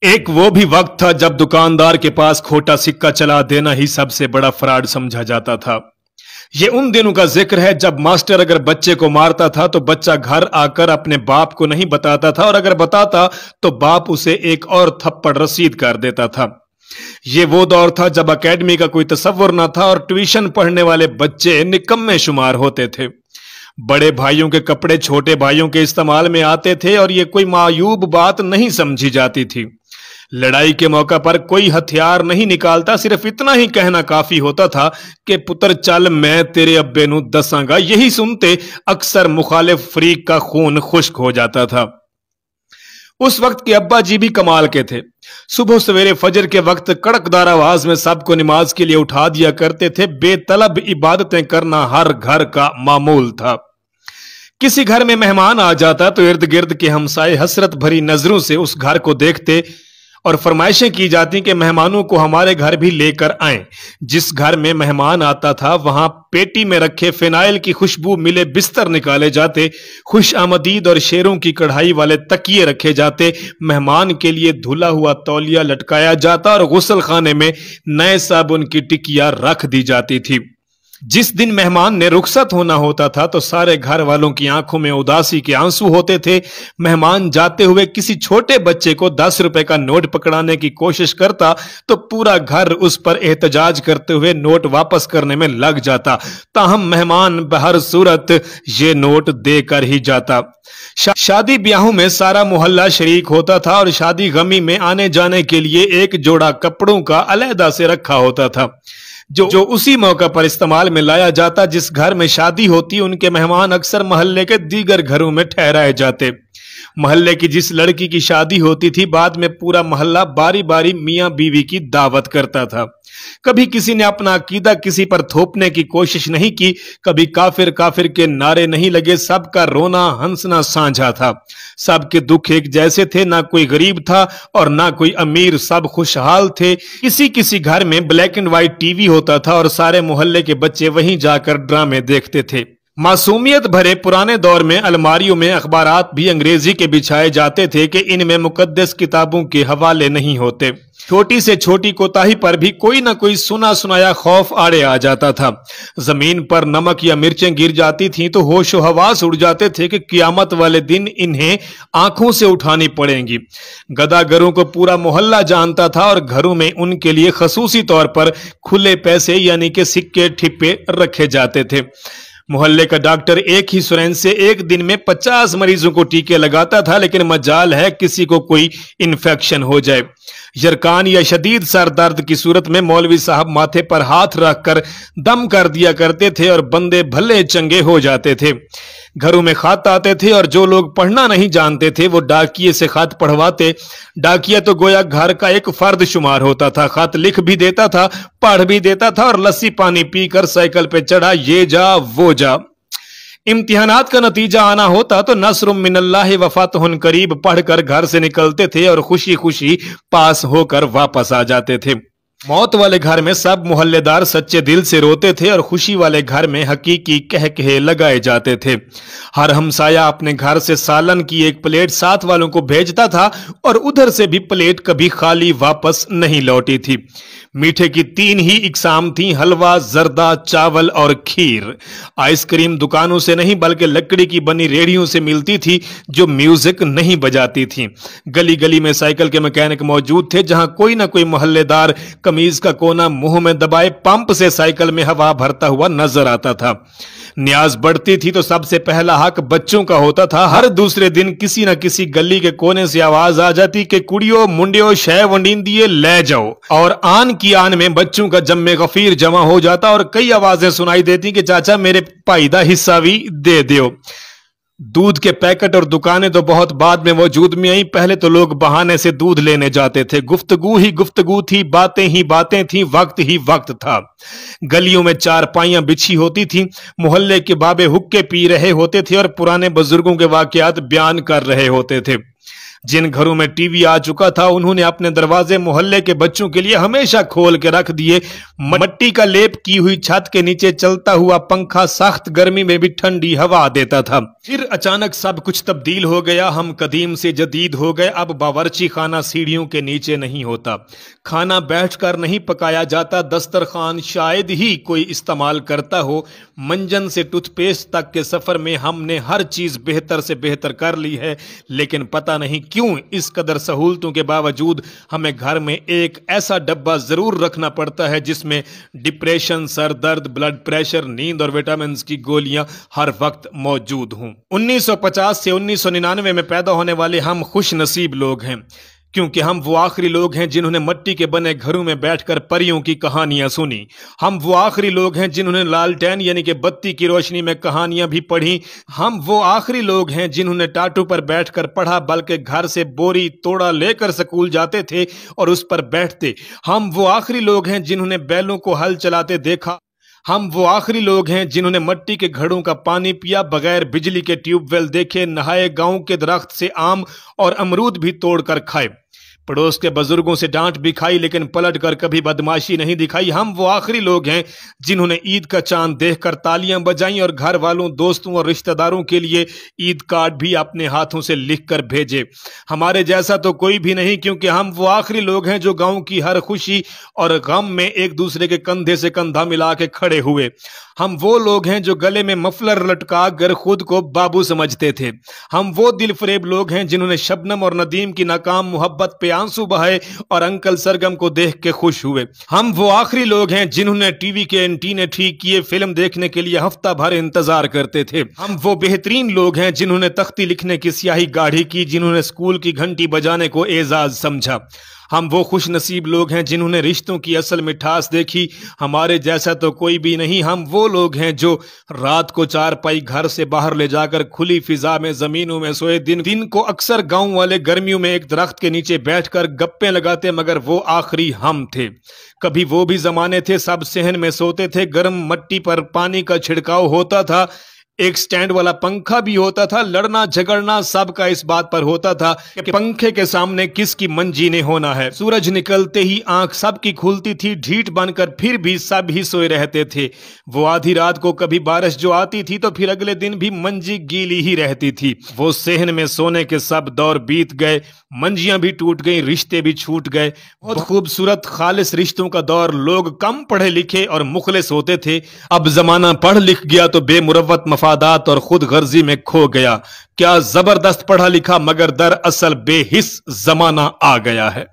एक वो भी वक्त था जब दुकानदार के पास खोटा सिक्का चला देना ही सबसे बड़ा फ्रॉड समझा जाता था। ये उन दिनों का जिक्र है जब मास्टर अगर बच्चे को मारता था तो बच्चा घर आकर अपने बाप को नहीं बताता था, और अगर बताता तो बाप उसे एक और थप्पड़ रसीद कर देता था। ये वो दौर था जब एकेडमी का कोई तसव्वुर न था और ट्यूशन पढ़ने वाले बच्चे निकम्मे शुमार होते थे। बड़े भाइयों के कपड़े छोटे भाइयों के इस्तेमाल में आते थे और ये कोई मायूब बात नहीं समझी जाती थी। लड़ाई के मौका पर कोई हथियार नहीं निकालता, सिर्फ इतना ही कहना काफी होता था कि पुत्र चल मैं तेरे अब्बे नू दसांगा। यही सुनते अक्सर मुखालिफ फरीक का खून खुश्क हो जाता था। उस वक्त के अब्बा जी भी कमाल के थे। सुबह सवेरे फजर के वक्त कड़कदार आवाज में सबको नमाज के लिए उठा दिया करते थे। बेतलब इबादतें करना हर घर का मामूल था। किसी घर में मेहमान आ जाता तो इर्द गिर्द के हमसाए हसरत भरी नजरों से उस घर को देखते और फरमाइशें की जाती कि मेहमानों को हमारे घर भी लेकर आएं। जिस घर में मेहमान आता था वहां पेटी में रखे फिनाइल की खुशबू मिले बिस्तर निकाले जाते, खुश आमदीद और शेरों की कढ़ाई वाले तकिए रखे जाते, मेहमान के लिए धुला हुआ तौलिया लटकाया जाता और गुस्ल खाने में नए साबुन की टिकिया रख दी जाती थी। जिस दिन मेहमान ने रुखसत होना होता था तो सारे घर वालों की आंखों में उदासी के आंसू होते थे। मेहमान जाते हुए किसी छोटे बच्चे को 10 रुपए का नोट पकड़ाने की कोशिश करता तो पूरा घर उस पर एहतजाज करते हुए नोट वापस करने में लग जाता। ताहम मेहमान बहर सूरत ये नोट देकर ही जाता। शादी ब्याहों में सारा मोहल्ला शरीक होता था और शादी गमी में आने जाने के लिए एक जोड़ा कपड़ों का अलहदा से रखा होता था जो उसी मौका पर इस्तेमाल में लाया जाता। जिस घर में शादी होती उनके मेहमान अक्सर मोहल्ले के दीगर घरों में ठहराए जाते। मोहल्ले की जिस लड़की की शादी होती थी बाद में पूरा मोहल्ला बारी बारी मियां बीवी की दावत करता था। कभी किसी ने अपना अकीदा किसी पर थोपने की कोशिश नहीं की, कभी काफिर काफिर के नारे नहीं लगे। सबका रोना हंसना साझा था, सबके दुख एक जैसे थे। ना कोई गरीब था और ना कोई अमीर, सब खुशहाल थे। किसी किसी घर में ब्लैक एंड व्हाइट टीवी होता था और सारे मोहल्ले के बच्चे वहीं जाकर ड्रामे देखते थे। मासूमियत भरे पुराने दौर में अलमारियों में अखबारात भी अंग्रेजी के बिछाए जाते थे कि इनमें मुकद्दस किताबों के हवाले नहीं होते। छोटी से छोटी कोताही पर भी कोई ना कोई सुना सुनाया खौफ आड़े आ जाता था। जमीन पर नमक या मिर्चें गिर जाती थीं तो होशो हवास उड़ जाते थे कि कियामत वाले दिन इन्हें आंखों से उठानी पड़ेंगी। गदागरों को पूरा मोहल्ला जानता था और घरों में उनके लिए खसूसी तौर पर खुले पैसे यानी कि सिक्के ठिप्पे रखे जाते थे। मोहल्ले का डॉक्टर एक ही सुरैन से एक दिन में 50 मरीजों को टीके लगाता था, लेकिन मजाल है किसी को कोई इन्फेक्शन हो जाए। यरकान या शदीद सर दर्द की सूरत में मौलवी साहब माथे पर हाथ रखकर दम कर दिया करते थे और बंदे भले चंगे हो जाते थे। घरों में खत आते थे और जो लोग पढ़ना नहीं जानते थे वो डाकिये से खत पढ़वाते। डाकिया तो गोया घर का एक फर्द शुमार होता था। खत लिख भी देता था, पढ़ भी देता था और लस्सी पानी पीकर साइकिल पे चढ़ा ये जा वो जा। इम्तिहानात का नतीजा आना होता तो नस्रुम मिनल्लाहि व फतहुन करीब पढ़कर घर से निकलते थे और खुशी खुशी पास होकर वापस आ जाते थे। मौत वाले घर में सब मोहल्लेदार सच्चे दिल से रोते थे और खुशी वाले घर में हकीकी कह कहे लगाए जाते थे। हर हमसाया अपने घर से सालन की एक प्लेट साथ वालों को भेजता था और उधर से भी प्लेट कभी खाली वापस नहीं लौटी थी। मीठे की 3 ही इकसाम थी, हलवा, जर्दा, चावल और खीर। आइसक्रीम दुकानों से नहीं बल्कि लकड़ी की बनी रेहड़ियों से मिलती थी जो म्यूजिक नहीं बजाती थी। गली गली में साइकिल के मैकेनिक मौजूद थे, जहां कोई ना कोई मोहल्लेदार कमीज का कोना मुंह में दबाए पंप से साइकिल में हवा भरता हुआ नजर आता था। न्याज बढ़ती थी तो सबसे पहला हक बच्चों का होता था। हर दूसरे दिन किसी न किसी गली के कोने से आवाज आ जाती कि कुड़ियो मुंडियो शय वंडींदिए ले जाओ, और आन की आन में बच्चों का जम्मे गफीर जमा हो जाता और कई आवाजें सुनाई देती कि चाचा मेरे भाई दा हिस्सा भी दे दियो। दूध के पैकेट और दुकानें तो बहुत बाद में वजूद में आई। पहले तो लोग बहाने से दूध लेने जाते थे। गुफ्तगू ही गुफ्तगू थी, बातें ही बातें थी, वक्त ही वक्त था। गलियों में चारपाइयां बिछी होती थी, मोहल्ले के बाबे हुक्के पी रहे होते थे और पुराने बुजुर्गों के वाकयात बयान कर रहे होते थे। जिन घरों में टीवी आ चुका था उन्होंने अपने दरवाजे मोहल्ले के बच्चों के लिए हमेशा खोल के रख दिए। मिट्टी का लेप की हुई छत के नीचे चलता हुआ पंखा सख्त गर्मी में भी ठंडी हवा देता था। फिर अचानक सब कुछ तब्दील हो गया, हम कदीम से जदीद हो गए। अब बावर्ची खाना सीढ़ियों के नीचे नहीं होता, खाना बैठकर नहीं पकाया जाता, दस्तरखान शायद ही कोई इस्तेमाल करता हो। मंजन से टूथपेस्ट तक के सफर में हमने हर चीज बेहतर से बेहतर कर ली है, लेकिन पता नहीं क्यों इस कदर सहूलतों के बावजूद हमें घर में एक ऐसा डब्बा जरूर रखना पड़ता है जिसमें डिप्रेशन, सर दर्द, ब्लड प्रेशर, नींद और विटामिन की गोलियां हर वक्त मौजूद हों। 1950 से 1999 में पैदा होने वाले हम खुश नसीब लोग हैं, क्योंकि हम वो आखिरी लोग हैं जिन्होंने मिट्टी के बने घरों में बैठकर परियों की कहानियां सुनी। हम वो आखिरी लोग हैं जिन्होंने लालटेन यानी कि बत्ती की रोशनी में कहानियां भी पढ़ी। हम वो आखिरी लोग हैं जिन्होंने टाटू पर बैठकर पढ़ा, बल्कि घर से बोरी तोड़ा लेकर स्कूल जाते थे और उस पर बैठते। हम वो आखिरी लोग हैं जिन्होंने बैलों को हल चलाते देखा। हम वो आखिरी लोग हैं जिन्होंने मिट्टी के घड़ों का पानी पिया, बगैर बिजली के ट्यूबवेल देखे, नहाए, गांव के दरख्त से आम और अमरूद भी तोड़कर खाए, पड़ोस के बुजुर्गों से डांट भी खाई, लेकिन पलट कर कभी बदमाशी नहीं दिखाई। हम वो आखिरी लोग हैं जिन्होंने ईद का चांद देखकर तालियां बजाई और घर वालों, दोस्तों और रिश्तेदारों के लिए ईद कार्ड भी अपने हाथों से लिखकर भेजे। हमारे जैसा तो कोई भी नहीं, क्योंकि हम वो आखिरी लोग हैं जो गांव की हर खुशी और गम में एक दूसरे के कंधे से कंधा मिला के खड़े हुए। हम वो लोग हैं जो गले में मफलर लटका कर खुद को बाबू समझते थे। हम वो दिल फरेब लोग हैं जिन्होंने शबनम और नदीम की नाकाम मोहब्बत पे आंसू बहाए और अंकल सरगम को देख के खुश हुए। हम वो आखिरी लोग हैं जिन्होंने टीवी के एंटीने ठीक किए, फिल्म देखने के लिए हफ्ता भर इंतजार करते थे। हम वो बेहतरीन लोग हैं जिन्होंने तख्ती लिखने की स्याही गाढ़ी की, जिन्होंने स्कूल की घंटी बजाने को एजाज समझा। हम वो खुश नसीब लोग हैं जिन्होंने रिश्तों की असल मिठास देखी। हमारे जैसा तो कोई भी नहीं। हम वो लोग हैं जो रात को चारपाई घर से बाहर ले जाकर खुली फिजा में जमीनों में सोए, दिन को अक्सर गांव वाले गर्मियों में एक दरख्त के नीचे बैठकर गप्पे लगाते, मगर वो आखिरी हम थे। कभी वो भी जमाने थे सब सहन में सोते थे, गर्म मिट्टी पर पानी का छिड़काव होता था, एक स्टैंड वाला पंखा भी होता था। लड़ना झगड़ना सबका इस बात पर होता था कि पंखे के सामने किसकी मंजी ने होना है। सूरज निकलते ही आंख सबकी खुलती थी ढीठ बनकर, फिर भी सब ही सोए रहते थे। वो आधी रात को कभी बारिश जो आती थी तो फिर अगले दिन भी मंजी गीली ही रहती थी। वो सहन में सोने के सब दौर बीत गए, मंजियां भी टूट गई, रिश्ते भी छूट गए। बहुत खूबसूरत खालिस रिश्तों का दौर, लोग कम पढ़े लिखे और मुखलिस होते थे। अब जमाना पढ़ लिख गया तो बेमुरव्वत मफादात और खुद गर्जी में खो गया। क्या जबरदस्त पढ़ा लिखा मगर दरअसल बेहिस जमाना आ गया है।